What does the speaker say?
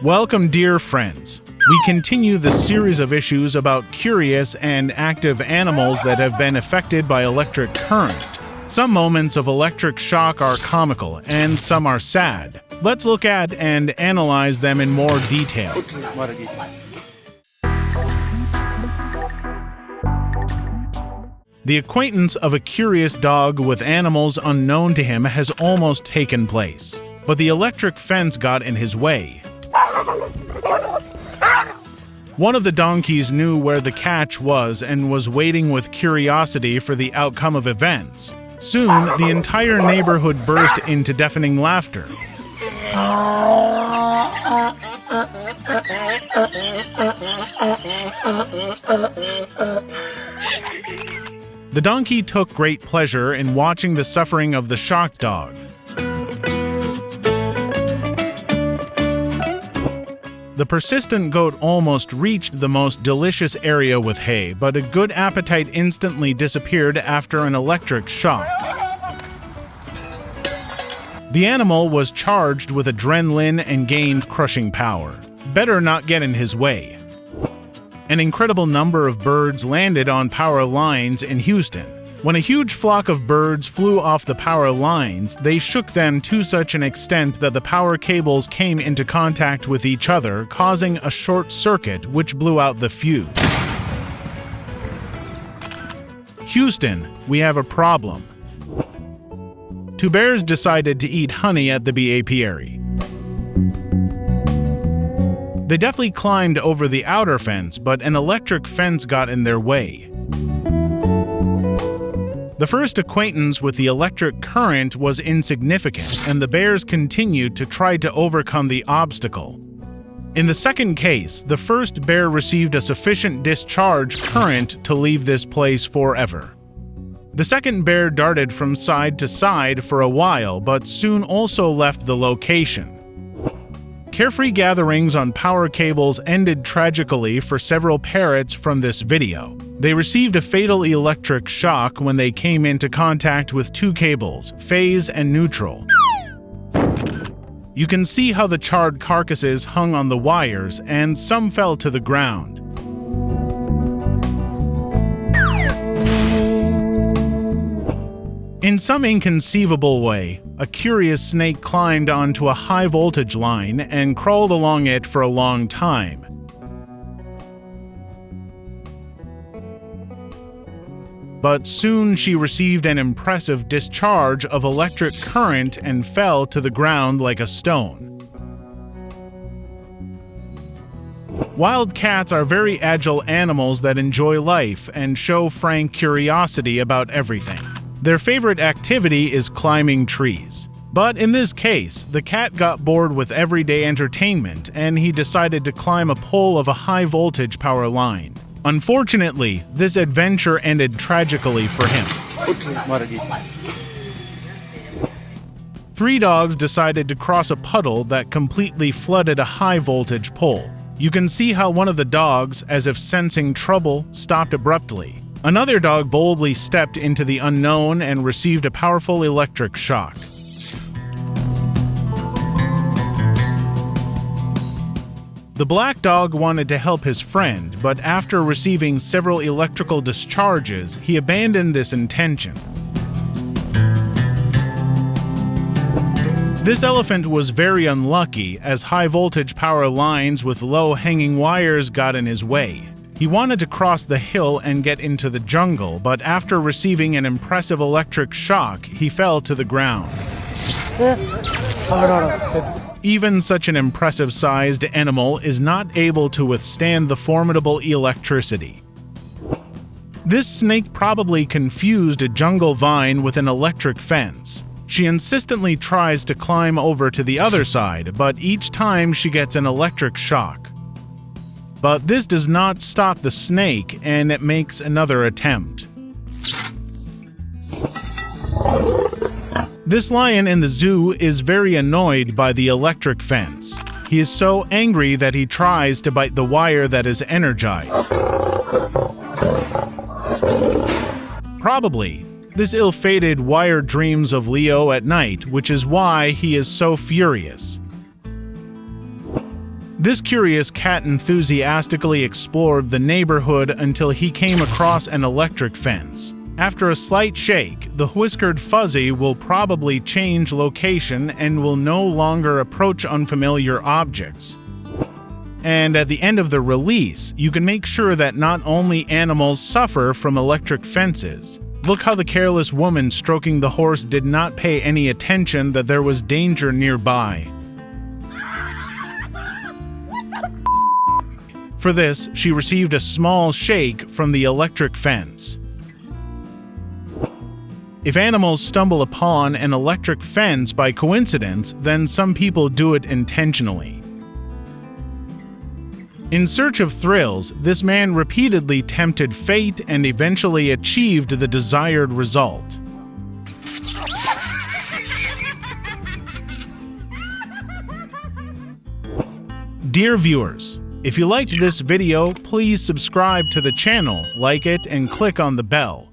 Welcome, dear friends. We continue the series of issues about curious and active animals that have been affected by electric current. Some moments of electric shock are comical, and some are sad. Let's look at and analyze them in more detail. The acquaintance of a curious dog with animals unknown to him has almost taken place, but the electric fence got in his way. One of the donkeys knew where the catch was and was waiting with curiosity for the outcome of events. Soon, the entire neighborhood burst into deafening laughter. The donkey took great pleasure in watching the suffering of the shocked dog. The persistent goat almost reached the most delicious area with hay, but a good appetite instantly disappeared after an electric shock. The animal was charged with adrenaline and gained crushing power. Better not get in his way. An incredible number of birds landed on power lines in Houston. When a huge flock of birds flew off the power lines, they shook them to such an extent that the power cables came into contact with each other, causing a short circuit which blew out the fuse. Houston, we have a problem. Two bears decided to eat honey at the apiary. They deftly climbed over the outer fence, but an electric fence got in their way. The first acquaintance with the electric current was insignificant, and the bears continued to try to overcome the obstacle. In the second case, the first bear received a sufficient discharge current to leave this place forever. The second bear darted from side to side for a while, but soon also left the location. Carefree gatherings on power cables ended tragically for several parrots from this video. They received a fatal electric shock when they came into contact with two cables, phase and neutral. You can see how the charred carcasses hung on the wires, and some fell to the ground. In some inconceivable way, a curious snake climbed onto a high-voltage line and crawled along it for a long time. But soon she received an impressive discharge of electric current and fell to the ground like a stone. Wild cats are very agile animals that enjoy life and show frank curiosity about everything. Their favorite activity is climbing trees. But in this case, the cat got bored with everyday entertainment and he decided to climb a pole of a high-voltage power line. Unfortunately, this adventure ended tragically for him. Three dogs decided to cross a puddle that completely flooded a high-voltage pole. You can see how one of the dogs, as if sensing trouble, stopped abruptly. Another dog boldly stepped into the unknown and received a powerful electric shock. The black dog wanted to help his friend, but after receiving several electrical discharges, he abandoned this intention. This elephant was very unlucky, as high-voltage power lines with low-hanging wires got in his way. He wanted to cross the hill and get into the jungle, but after receiving an impressive electric shock, he fell to the ground. Even such an impressive-sized animal is not able to withstand the formidable electricity. This snake probably confused a jungle vine with an electric fence. She insistently tries to climb over to the other side, but each time she gets an electric shock. But this does not stop the snake, and it makes another attempt. This lion in the zoo is very annoyed by the electric fence. He is so angry that he tries to bite the wire that is energized. Probably, This ill-fated wire dreams of Leo at night, which is why he is so furious. This curious cat enthusiastically explored the neighborhood until he came across an electric fence. After a slight shake, the whiskered fuzzy will probably change location and will no longer approach unfamiliar objects. And at the end of the release, you can make sure that not only animals suffer from electric fences. Look how the careless woman stroking the horse did not pay any attention that there was danger nearby. For this, she received a small shake from the electric fence. If animals stumble upon an electric fence by coincidence, then some people do it intentionally. In search of thrills, this man repeatedly tempted fate and eventually achieved the desired result. Dear viewers, if you liked this video, please subscribe to the channel, like it, and click on the bell.